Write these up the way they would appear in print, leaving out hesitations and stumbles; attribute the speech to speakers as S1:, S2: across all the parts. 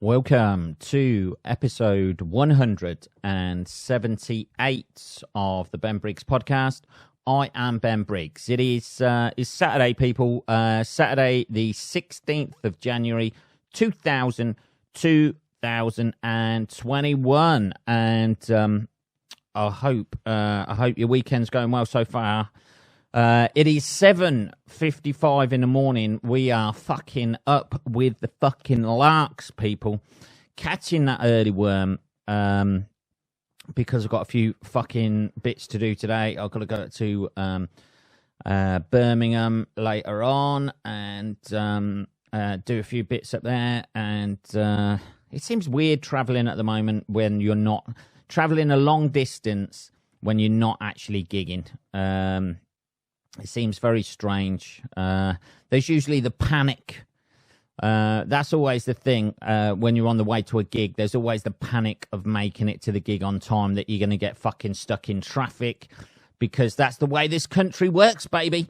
S1: Welcome to episode 178 of the Ben Briggs podcast. I am Ben Briggs. It is Saturday, people. Saturday, the 16th of January, 2021. And I hope your weekend's going well so far. It is 7:55 in the morning. We are fucking up with the fucking larks, people. Catching that early worm because I've got a few fucking bits to do today. I've got to go to Birmingham later on and do a few bits up there. And it seems weird travelling at the moment when you're not travelling a long distance when you're not actually gigging. It seems very strange. There's usually the panic. That's always the thing. When you're on the way to a gig, there's always the panic of making it to the gig on time, that you're going to get fucking stuck in traffic, because that's the way this country works, baby.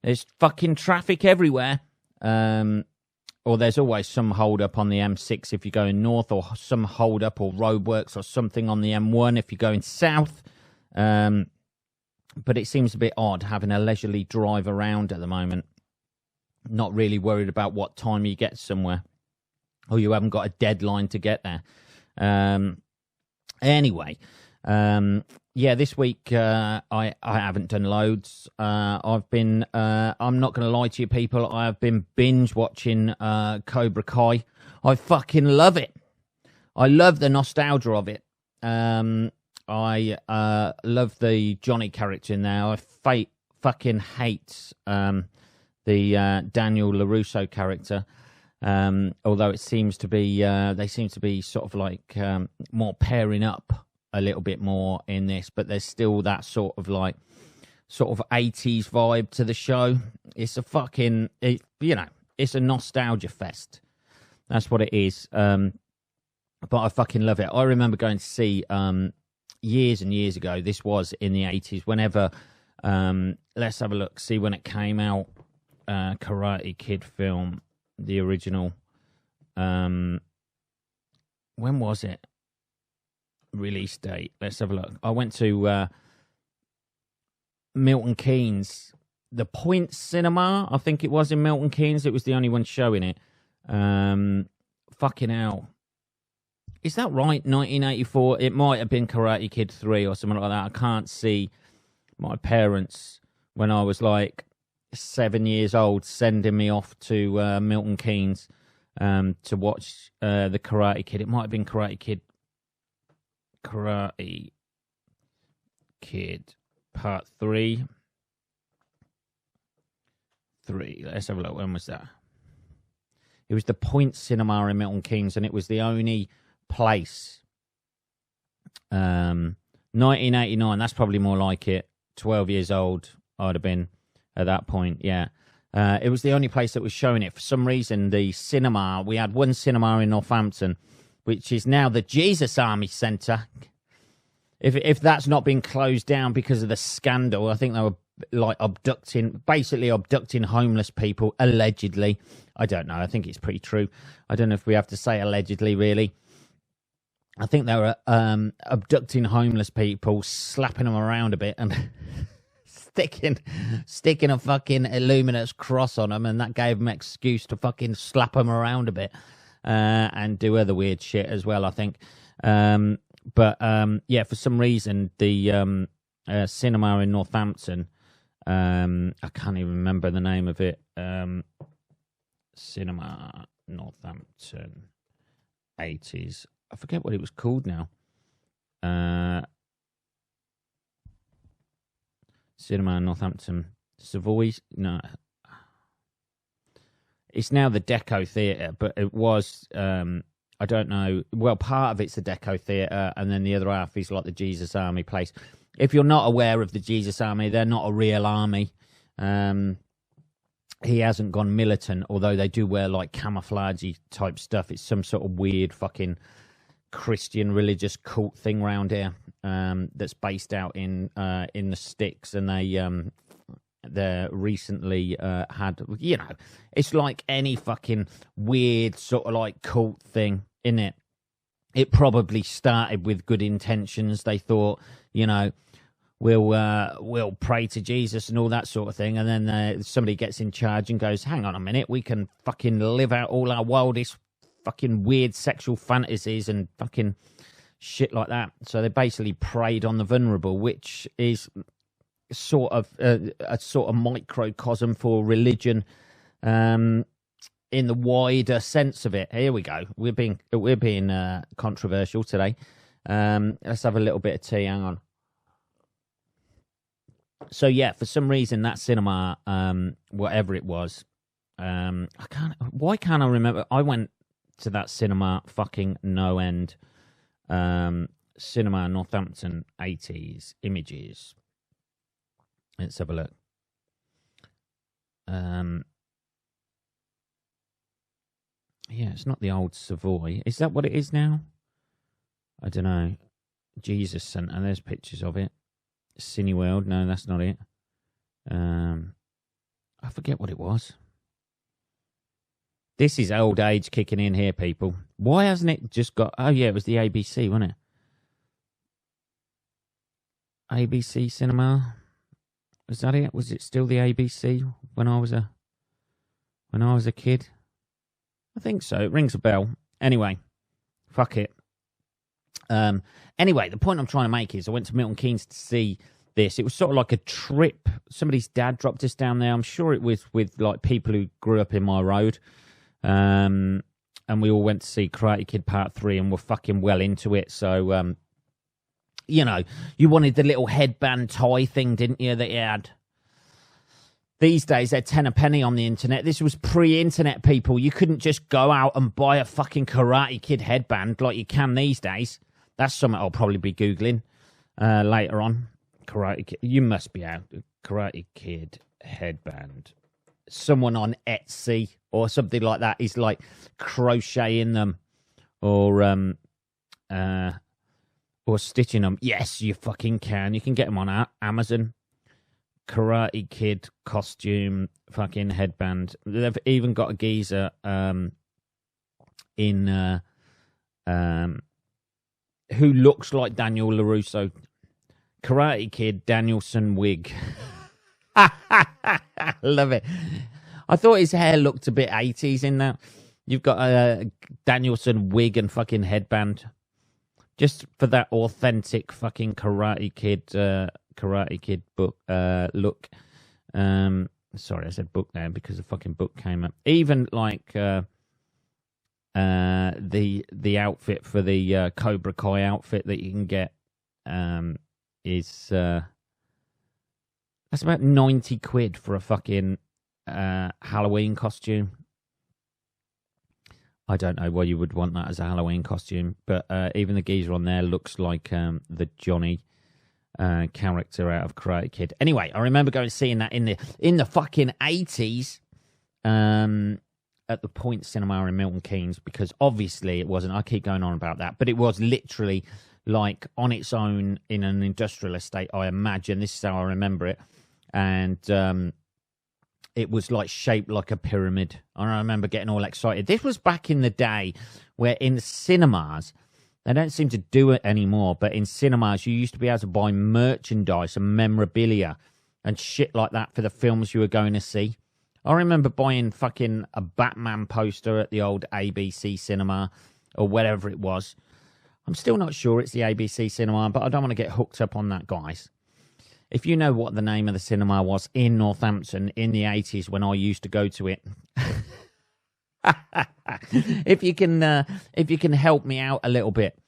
S1: There's fucking traffic everywhere. Or there's always some hold up on the M6 if you're going north, or some hold up or roadworks or something on the M1 if you're going south. But it seems a bit odd having a leisurely drive around at the moment. Not really worried about what time you get somewhere, or you haven't got a deadline to get there. Anyway, this week I haven't done loads. I've been, I'm not going to lie to you, people, I have been binge watching Cobra Kai. I fucking love it. I love the nostalgia of it. I love the Johnny character in there. I fucking hate the Daniel LaRusso character. Although it seems to be, they seem to be sort of like more pairing up a little bit more in this, but there's still that sort of 80s vibe to the show. It's a fucking, it's a nostalgia fest. That's what it is. But I fucking love it. I remember going to see, years and years ago, this was in the 80s, whenever, let's have a look, see when it came out, Karate Kid film, the original, when was it? Release date, let's have a look. I went to Milton Keynes, the Point Cinema, I think it was in Milton Keynes. It was the only one showing it. Fucking hell. Is that right? 1984? It might have been Karate Kid 3 or something like that. I can't see my parents, when I was like 7 years old, sending me off to Milton Keynes to watch the Karate Kid. It might have been Karate Kid Part 3. Let's have a look. When was that? It was the Point Cinema in Milton Keynes, and it was the only place. 1989, that's probably more like it. 12 years old I'd have been at that point. Yeah. It was the only place that was showing it. For some reason, the cinema, we had one cinema in Northampton, which is now the Jesus Army Centre. If that's not been closed down because of the scandal, I think they were like abducting homeless people, allegedly. I don't know. I think it's pretty true. I don't know if we have to say allegedly, really. I think they were abducting homeless people, slapping them around a bit, and sticking a fucking Illuminous cross on them, and that gave them an excuse to fucking slap them around a bit and do other weird shit as well, I think. For some reason, the cinema in Northampton, I can't even remember the name of it. Cinema Northampton 80s. I forget what it was called now. Cinema Northampton Savoy's. No, it's now the Deco Theatre, but it was. I don't know. Well, part of it's the Deco Theatre, and then the other half is like the Jesus Army place. If you're not aware of the Jesus Army, they're not a real army. He hasn't gone militant, although they do wear like camouflagey type stuff. It's some sort of weird fucking Christian religious cult thing around here that's based out in the sticks, and they recently had, it's like any fucking weird sort of like cult thing in it. It probably started with good intentions. They thought, we'll pray to Jesus and all that sort of thing. And then somebody gets in charge and goes, hang on a minute, we can fucking live out all our wildest fucking weird sexual fantasies and fucking shit like that. So they basically preyed on the vulnerable, which is sort of a sort of microcosm for religion in the wider sense of it. Here we go. We're being controversial today. Let's have a little bit of tea. Hang on. So yeah, for some reason that cinema, whatever it was, why can't I remember? I went to that cinema fucking no end. Cinema Northampton 80s images. Let's have a look. Yeah, it's not the old Savoy. Is that what it is now? I don't know. Jesus Centre. There's pictures of it. Cineworld. No, that's not it. I forget what it was. This is old age kicking in here, people. Why hasn't it just got... Oh, yeah, it was the ABC, wasn't it? ABC Cinema. Was that it? Was it still the ABC when I was a kid? I think so. It rings a bell. Anyway, fuck it. Anyway, the point I'm trying to make is I went to Milton Keynes to see this. It was sort of like a trip. Somebody's dad dropped us down there. I'm sure it was with like people who grew up in my road. And we all went to see Karate Kid Part 3 and were fucking well into it. So, you wanted the little headband tie thing, didn't you, that you had? These days, they're 10 a penny on the internet. This was pre-internet, people. You couldn't just go out and buy a fucking Karate Kid headband like you can these days. That's something I'll probably be Googling later on. Karate Kid. You must be out. Karate Kid headband. Someone on Etsy or something like that is like crocheting them or stitching them. Yes, you fucking can. You can get them on Amazon. Karate Kid costume, fucking headband. They've even got a geezer who looks like Daniel LaRusso. Karate Kid Danielson wig. Love it. I thought his hair looked a bit 80s in that. You've got a Danielson wig and fucking headband. Just for that authentic fucking Karate Kid book look. Sorry, I said book there because the fucking book came up. Even like the outfit for the Cobra Kai outfit that you can get is that's about 90 quid for a fucking Halloween costume. I don't know why you would want that as a Halloween costume, but even the geezer on there looks like the Johnny character out of Karate Kid. Anyway, I remember going seeing that in the fucking 80s at the Point Cinema in Milton Keynes, because obviously it wasn't. I keep going on about that, but it was literally like on its own in an industrial estate. I imagine this is how I remember it, and it was like shaped like a pyramid. I remember getting all excited. This was back in the day where in the cinemas, they don't seem to do it anymore, but in cinemas you used to be able to buy merchandise and memorabilia and shit like that for the films you were going to see. I remember buying fucking a Batman poster at the old ABC cinema or whatever it was. I'm still not sure it's the ABC cinema, but I don't want to get hooked up on that, guys. If you know what the name of the cinema was in Northampton in the 80s when I used to go to it, if you can help me out a little bit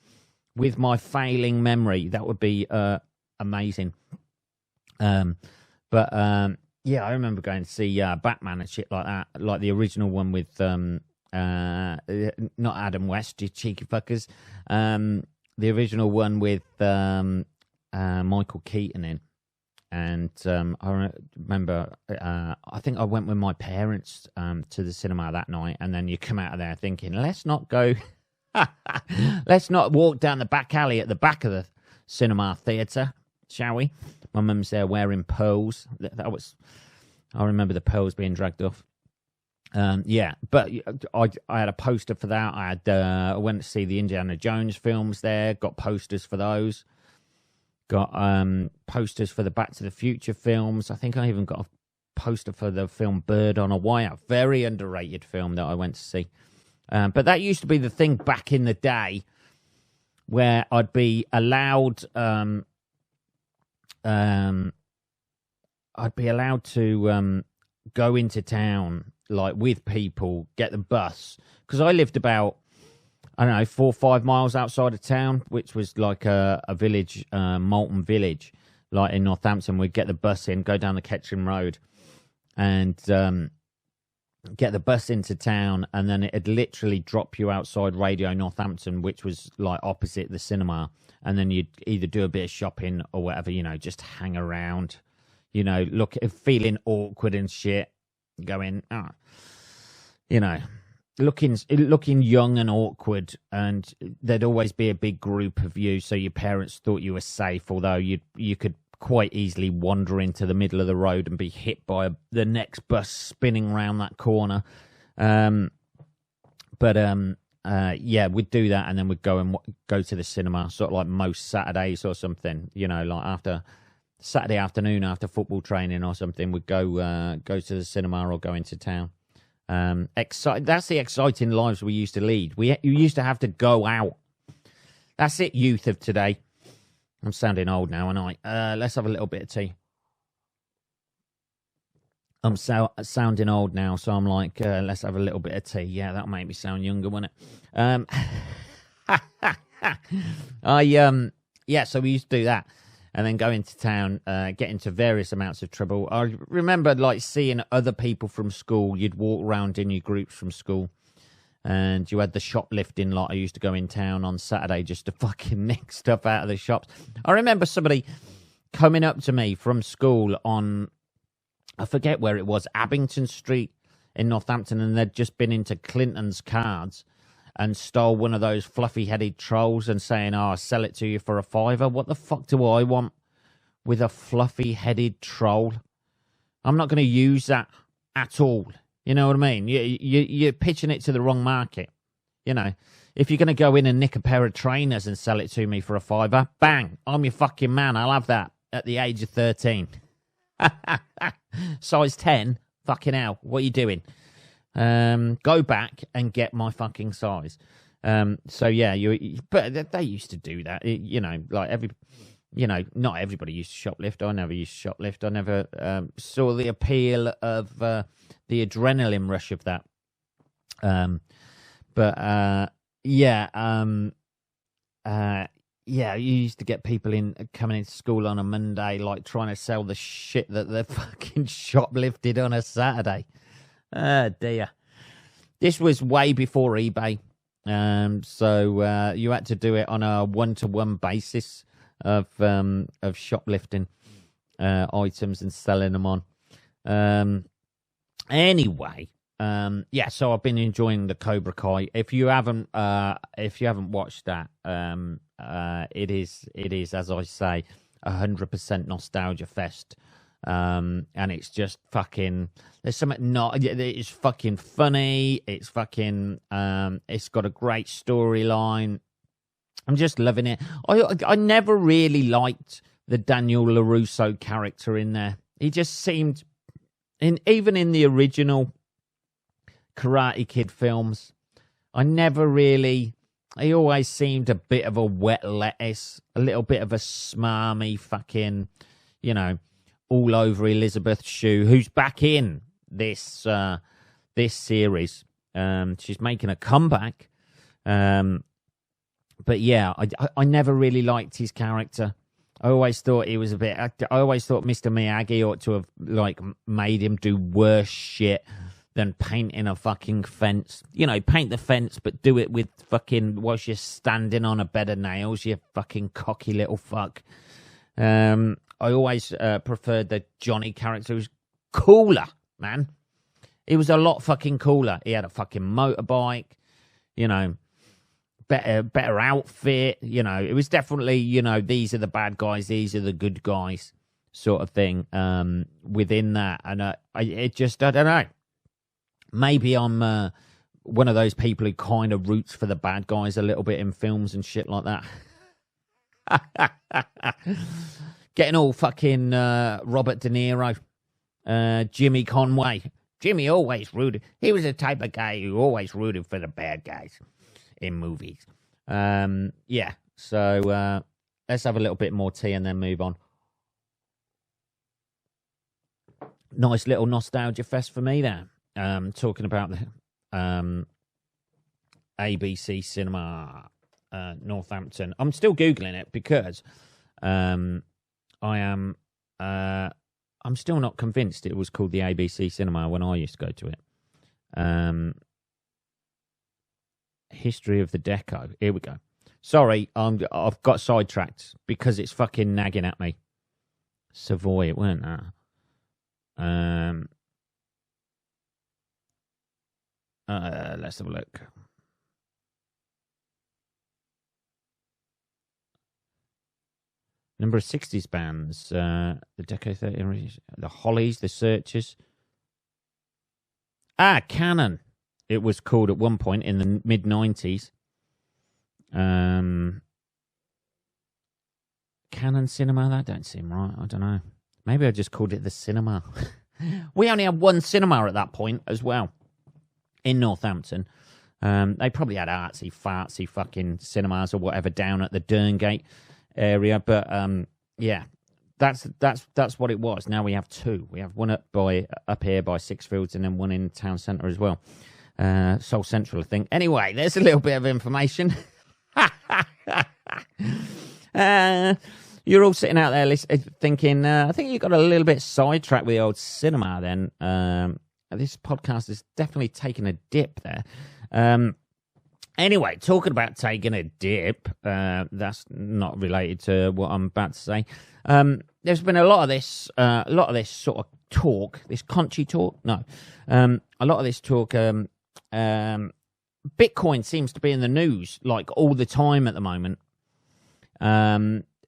S1: with my failing memory, that would be amazing. Yeah, I remember going to see Batman and shit like that, like the original one with not Adam West, you cheeky fuckers. The original one with Michael Keaton in. And I remember, I think I went with my parents to the cinema that night, and then you come out of there thinking, let's not go, let's not walk down the back alley at the back of the cinema theatre, shall we? My mum's there wearing pearls. That was, I remember the pearls being dragged off. Yeah, but I had a poster for that. I went to see the Indiana Jones films there. Got posters for those. Got posters for the Back to the Future films. I think I even got a poster for the film Bird on a Wire. Very underrated film that I went to see. But that used to be the thing back in the day, where I'd be allowed. I'd be allowed to go into town, like, with people, get the bus, because I lived about, I don't know, 4 or 5 miles outside of town, which was like a village, Malton Village, like in Northampton. We'd get the bus in, go down the Ketchum Road, and get the bus into town, and then it'd literally drop you outside Radio Northampton, which was like opposite the cinema, and then you'd either do a bit of shopping or whatever, just hang around, look, feeling awkward and shit, going, looking young and awkward, and there'd always be a big group of you, so your parents thought you were safe, although you could quite easily wander into the middle of the road and be hit by the next bus spinning round that corner. Yeah, we'd do that, and then we'd go to the cinema, sort of like most Saturdays or something, like after Saturday afternoon after football training or something, we'd go to the cinema or go into town. That's the exciting lives we used to lead. You used to have to go out. That's it, youth of today. I'm sounding old now, aren't I? Let's have a little bit of tea. I'm sounding old now, so I'm like, let's have a little bit of tea. Yeah, that'll make me sound younger, won't it? So we used to do that, and then go into town, get into various amounts of trouble. I remember, like, seeing other people from school. You'd walk around in your groups from school, and you had the shoplifting lot. I used to go in town on Saturday just to fucking nick stuff out of the shops. I remember somebody coming up to me from school on, I forget where it was, Abington Street in Northampton, and they'd just been into Clinton's Cards and stole one of those fluffy-headed trolls and saying, I'll sell it to you for $5. What the fuck do I want with a fluffy-headed troll? I'm not going to use that at all. You know what I mean? You're pitching it to the wrong market. If you're going to go in and nick a pair of trainers and sell it to me for $5, bang, I'm your fucking man. I'll have that at the age of 13. Size 10, fucking hell, what are you doing? Go back and get my fucking size. So yeah, but they used to do that. Not everybody used to shoplift. I never used to shoplift. I never saw the appeal of the adrenaline rush of that. You used to get people coming into school on a Monday, like trying to sell the shit that they fucking shoplifted on a Saturday. Oh dear. This was way before eBay. So you had to do it on a one-to-one basis of shoplifting items and selling them on. Anyway, so I've been enjoying the Cobra Kai. If you haven't watched that, it is, as I say, 100% nostalgia fest. And it's just fucking, there's something it's fucking funny. It's fucking, it's got a great storyline. I'm just loving it. I never really liked the Daniel LaRusso character in there. He just seemed, even in the original Karate Kid films, he always seemed a bit of a wet lettuce, a little bit of a smarmy fucking, all over Elizabeth Shue, who's back in this series. She's making a comeback. But yeah, I never really liked his character. I always thought he was I always thought Mr. Miyagi ought to have made him do worse shit than painting a fucking fence. Paint the fence, but do it with fucking whilst you're standing on a bed of nails, you fucking cocky little fuck. I always preferred the Johnny character. He was cooler, man. He was a lot fucking cooler. He had a fucking motorbike, better outfit. It was definitely, these are the bad guys, these are the good guys sort of thing within that. And I don't know. Maybe I'm one of those people who kind of roots for the bad guys a little bit in films and shit like that. Getting all fucking Robert De Niro, Jimmy Conway. Jimmy always rooted. He was the type of guy who always rooted for the bad guys in movies. Yeah, so let's have a little bit more tea and then move on. Nice little nostalgia fest for me there. Talking about the ABC Cinema Northampton. I'm still Googling it because I'm still not convinced it was called the ABC Cinema when I used to go to it. History of the Deco. Here we go. Sorry, I've got sidetracked because it's fucking nagging at me. Savoy, it weren't that. Let's have a look. Number of 60s bands. The Deco 30, the Hollies, the Searchers. Canon. It was called at one point in the mid-90s. Canon Cinema, that don't seem right. I don't know. Maybe I just called it the cinema. We only had one cinema at that point as well in Northampton. They probably had artsy, fartsy fucking cinemas or whatever down at the Derngate area. But yeah, that's what it was. Now we have two. We have one up here by Sixfields and then one in town centre as well. Seoul Central, I think. Anyway, there's a little bit of information. You're all sitting out there thinking, I think you got a little bit sidetracked with the old cinema then. This podcast is definitely taking a dip there. Anyway, talking about taking a dip, that's not related to what I'm about to say. There's been a lot of this sort of talk, this conchy talk. No, a lot of this talk. Bitcoin seems to be in the news like all the time at the moment.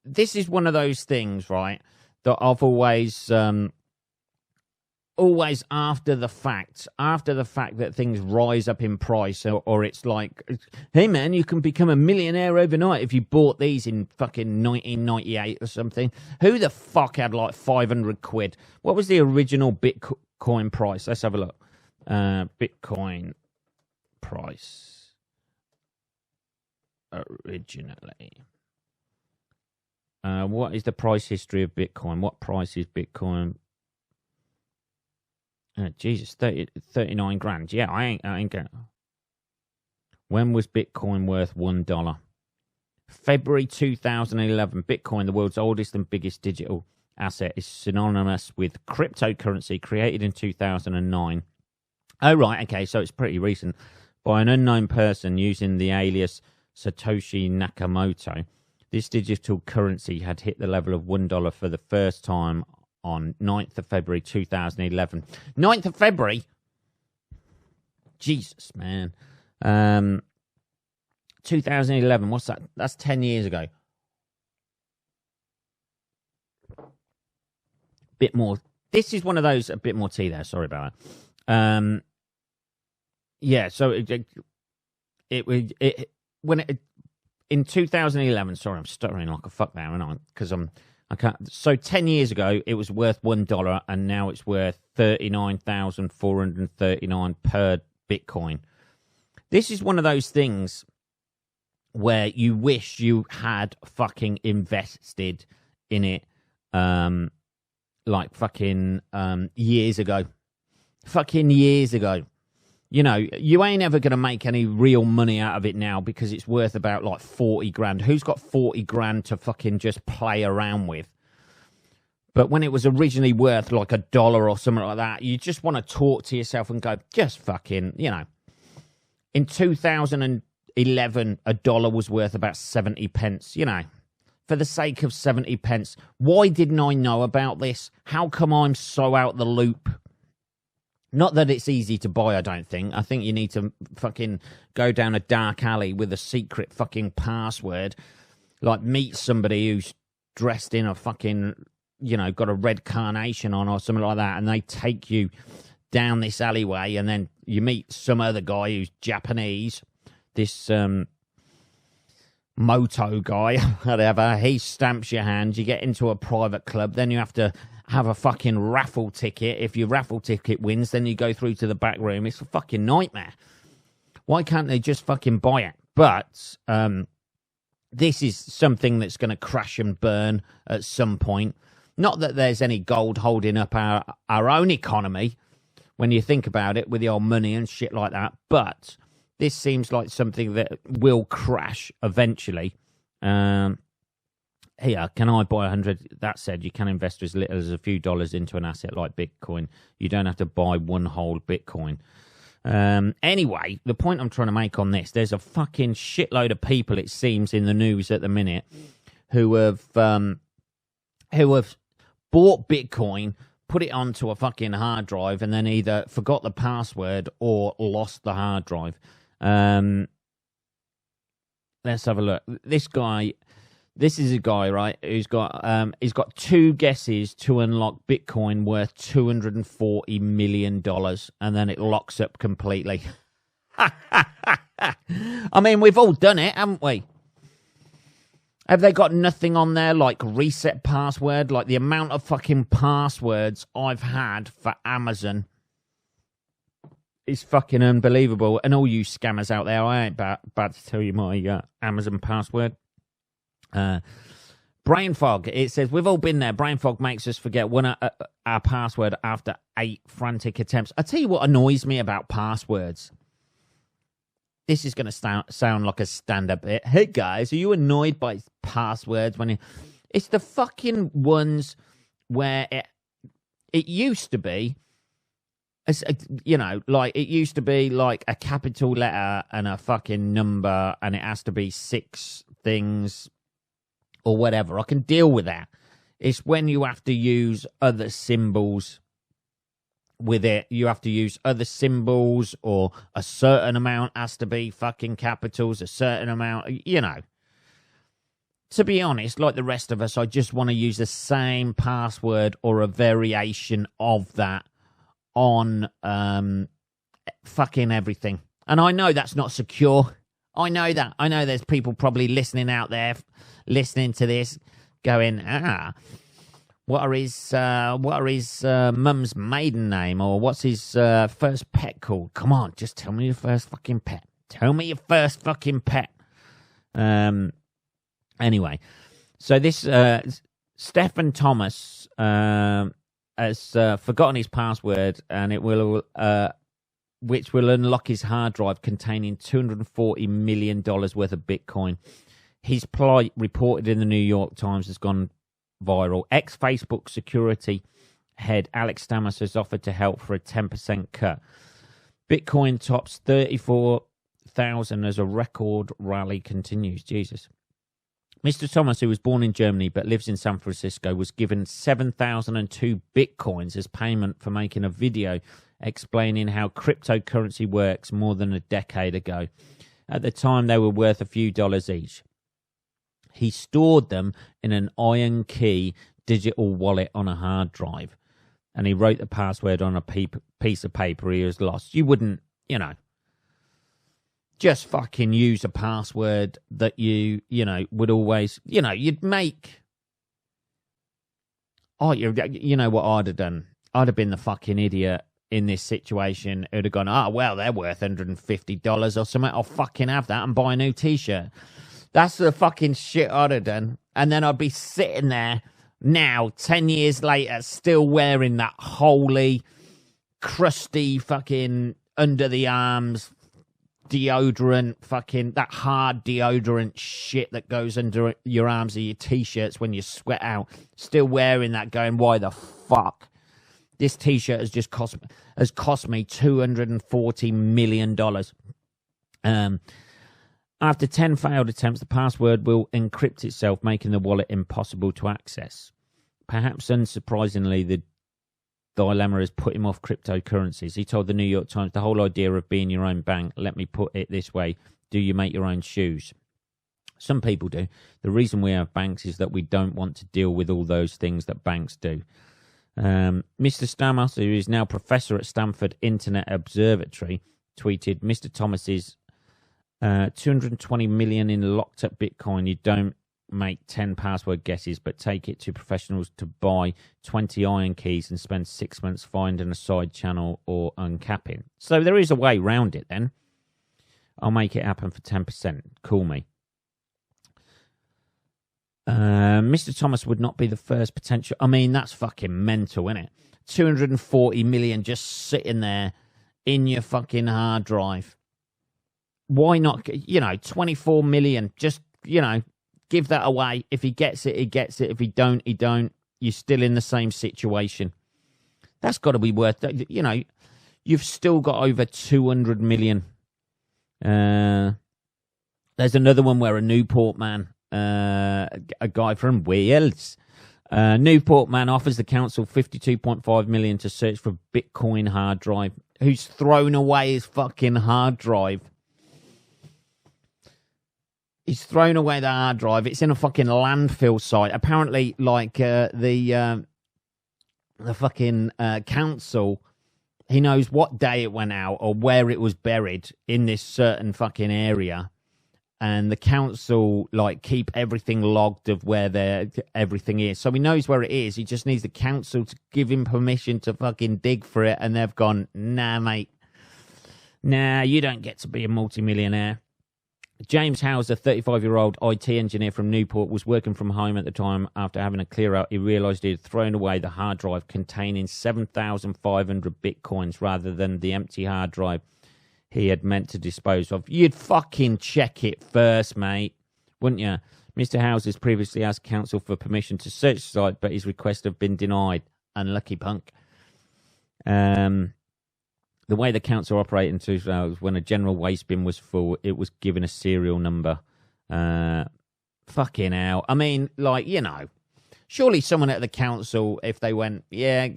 S1: This is one of those things, right, that I've always after the fact that things rise up in price, or it's like, hey man, you can become a millionaire overnight if you bought these in fucking 1998 or something. Who the fuck had like 500 quid? What was the original Bitcoin price? Let's have a look. Bitcoin price originally. What is the price history of Bitcoin? What price is Bitcoin? Jesus, 39 grand. Yeah, I ain't going. When was Bitcoin worth $1? February 2011. Bitcoin, the world's oldest and biggest digital asset, is synonymous with cryptocurrency created in 2009. Oh, right. Okay, so it's pretty recent. By an unknown person using the alias Satoshi Nakamoto. This digital currency had hit the level of $1 for the first time on 9th of February 2011. 9th of February? Jesus, man. 2011, what's that? That's 10 years ago. Bit more. This is one of those, a bit more tea there, sorry about that. Yeah, so in 2011, sorry, I'm stuttering like a fuck now, and because I can't. So 10 years ago, it was worth $1, and now it's worth 39,439 per Bitcoin. This is one of those things where you wish you had fucking invested in it, like fucking years ago. Fucking years ago. You know, you ain't ever going to make any real money out of it now because it's worth about like 40 grand. Who's got 40 grand to fucking just play around with? But when it was originally worth like $1 or something like that, you just want to talk to yourself and go, just fucking, you know. In 2011, $1 was worth about 70 pence, you know. For the sake of 70 pence, why didn't I know about this? How come I'm so out the loop? Not that it's easy to buy, I don't think. I think you need to fucking go down a dark alley with a secret fucking password. Like meet somebody who's dressed in a fucking, you know, got a red carnation on or something like that. And they take you down this alleyway, and then you meet some other guy who's Japanese, this moto guy, whatever. He stamps your hand. You get into a private club. Then you have to have a fucking raffle ticket. If your raffle ticket wins, then you go through to the back room. It's a fucking nightmare. Why can't they just fucking buy it? But this is something that's going to crash and burn at some point. Not that there's any gold holding up our own economy when you think about it with the old money and shit like that. But this seems like something that will crash eventually. Here, can I buy 100? That said, you can invest as little as a few dollars into an asset like Bitcoin. You don't have to buy one whole Bitcoin. Anyway, the point I'm trying to make on this, there's a fucking shitload of people, it seems, in the news at the minute who have bought Bitcoin, put it onto a fucking hard drive, and then either forgot the password or lost the hard drive. Let's have a look. This is a guy, right, who's got he's got 2 guesses to unlock Bitcoin worth $240 million, and then it locks up completely. I mean, we've all done it, haven't we? Have they got nothing on there like reset password? Like the amount of fucking passwords I've had for Amazon is fucking unbelievable. And all you scammers out there, I ain't about to tell you my Amazon password. Brain fog. It says, we've all been there. Brain fog makes us forget our password after 8 frantic attempts. I tell you what annoys me about passwords. This is going to sound like a stand-up bit. Hey, guys, are you annoyed by passwords? It's the fucking ones where it used to be, like it used to be like a capital letter and a fucking number, and it has to be 6 things or whatever. I can deal with that. It's when you have to use other symbols with it. You have to use other symbols, or a certain amount has to be fucking capitals, a certain amount, To be honest, like the rest of us, I just want to use the same password or a variation of that on fucking everything. And I know that's not secure. I know that. I know there's people probably listening out there, listening to this, going, what are his mum's maiden name, or what's his first pet called? Come on, just tell me your first fucking pet. Tell me your first fucking pet. Anyway, so this Stephen Thomas has forgotten his password, and it will which will unlock his hard drive containing $240 million worth of Bitcoin. His plight, reported in the New York Times, has gone viral. Ex-Facebook security head Alex Stamos has offered to help for a 10% cut. Bitcoin tops 34,000 as a record rally continues. Jesus. Mr. Thomas, who was born in Germany but lives in San Francisco, was given 7,002 Bitcoins as payment for making a video explaining how cryptocurrency works more than a decade ago. At the time, they were worth a few dollars each. He stored them in an iron key digital wallet on a hard drive, and he wrote the password on a piece of paper he was lost. You wouldn't, just fucking use a password that you would always, you'd make. Oh, you know what I'd have done? I'd have been the fucking idiot in this situation. It would have gone, well, they're worth $150 or something. I'll fucking have that and buy a new T-shirt. That's the fucking shit I'd have done. And then I'd be sitting there now, 10 years later, still wearing that holy, crusty fucking under the arms deodorant, fucking that hard deodorant shit that goes under your arms of your T-shirts when you sweat out. Still wearing that, going, why the fuck? This T-shirt has cost me $240 million. After 10 failed attempts, the password will encrypt itself, making the wallet impossible to access. Perhaps unsurprisingly, the dilemma has put him off cryptocurrencies. He told the New York Times, the whole idea of being your own bank, let me put it this way, do you make your own shoes? Some people do. The reason we have banks is that we don't want to deal with all those things that banks do. Mr. Stamos, who is now professor at Stanford Internet Observatory, tweeted, Mr. Thomas's 220 million in locked up Bitcoin. You don't make 10 password guesses, but take it to professionals to buy 20 iron keys and spend 6 months finding a side channel or uncapping. So there is a way round it then. I'll make it happen for 10%. Call me. Mr. Thomas would not be the first potential. I mean, that's fucking mental, isn't it? 240 million just sitting there in your fucking hard drive. Why not, 24 million, just, give that away. If he gets it, he gets it. If he don't, he don't. You're still in the same situation. That's got to be worth, you've still got over 200 million. There's another one where a Newport man, a guy from Wales, Newport man offers the council 52.5 million to search for Bitcoin hard drive. Who's thrown away his fucking hard drive? He's thrown away the hard drive. It's in a fucking landfill site. Apparently, like the fucking council, he knows what day it went out or where it was buried in this certain fucking area, and the council keep everything logged of where everything is. So he knows where it is. He just needs the council to give him permission to fucking dig for it, and they've gone, nah, mate. Nah, you don't get to be a multimillionaire. James Howes, a 35-year-old IT engineer from Newport, was working from home at the time. After having a clear out, he realised he had thrown away the hard drive containing 7,500 bitcoins rather than the empty hard drive he had meant to dispose of. You'd fucking check it first, mate, wouldn't you? Mr. Howes has previously asked council for permission to search the site, but his requests have been denied. Unlucky punk. The way the council operated in 2000, when a general waste bin was full, it was given a serial number. Fucking hell. I mean, surely someone at the council, if they went, yeah,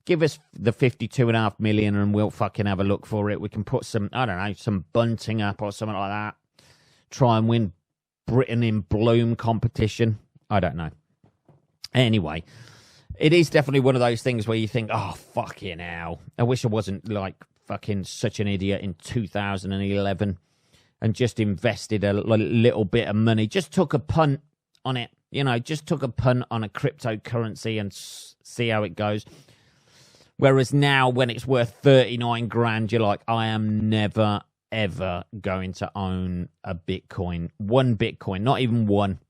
S1: give us the 52.5 million and we'll fucking have a look for it. We can put some, I don't know, some bunting up or something like that. Try and win Britain in Bloom competition. I don't know. Anyway. It is definitely one of those things where you think, oh, fucking hell. I wish I wasn't fucking such an idiot in 2011 and just invested a little bit of money. Just took a punt on it, just took a punt on a cryptocurrency and see how it goes. Whereas now when it's worth 39 grand, you're like, I am never, ever going to own a Bitcoin. One Bitcoin, not even one.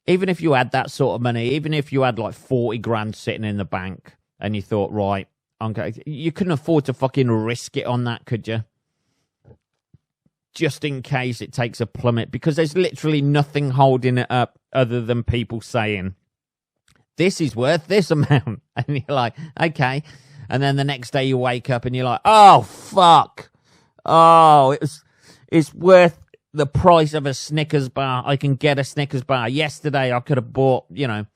S1: Even if you had that sort of money, even if you had 40 grand sitting in the bank and you thought, right, you couldn't afford to fucking risk it on that, could you? Just in case it takes a plummet, because there's literally nothing holding it up other than people saying, this is worth this amount. And you're like, okay. And then the next day you wake up and you're like, oh, fuck. Oh, it's worth the price of a Snickers bar. I can get a Snickers bar. Yesterday I could have bought, if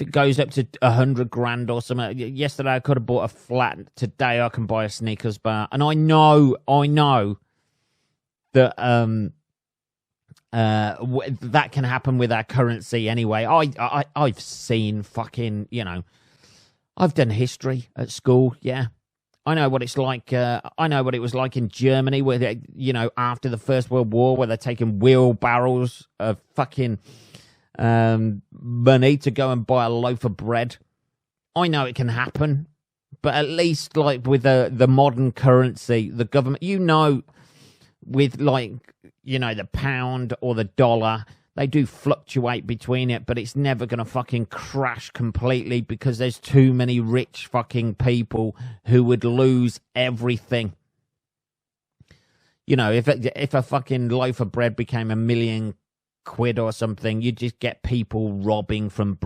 S1: it goes up to 100 grand or something. Yesterday I could have bought a flat. Today I can buy a Snickers bar. And I know that that can happen with our currency anyway. I've seen fucking, I've done history at school, yeah. I know what it's like. I know what it was like in Germany, where they, after the First World War, where they're taking wheelbarrows of fucking money to go and buy a loaf of bread. I know it can happen, but at least with the modern currency, the government, with the pound or the dollar, they do fluctuate between it, but it's never going to fucking crash completely because there's too many rich fucking people who would lose everything. If a fucking loaf of bread became £1 million or something, you'd just get people robbing from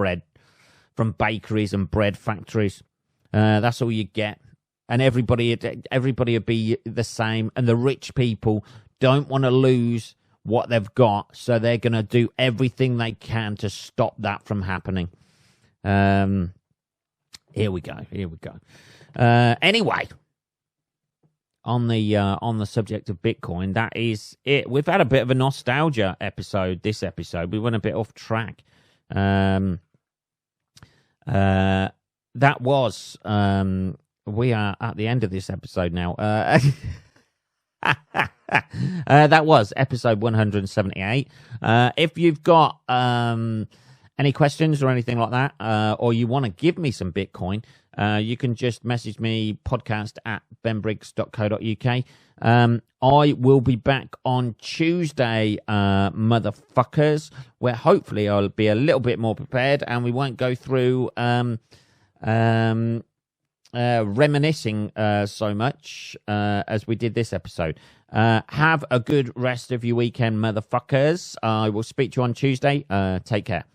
S1: bakeries and bread factories. That's all you get. And everybody would be the same. And the rich people don't want to lose what they've got, so they're going to do everything they can to stop that from happening. Here we go. Anyway, on the subject of Bitcoin, that is it. We've had a bit of a nostalgia episode. This episode, we went a bit off track. That was, we are at the end of this episode now. That was episode 178. If you've got any questions or anything like that, or you want to give me some Bitcoin, you can just message me, podcast@benbriggs.co.uk. I will be back on Tuesday, motherfuckers, where hopefully I'll be a little bit more prepared and we won't go through reminiscing so much as we did this episode. Have a good rest of your weekend, motherfuckers. I will speak to you on Tuesday. Take care.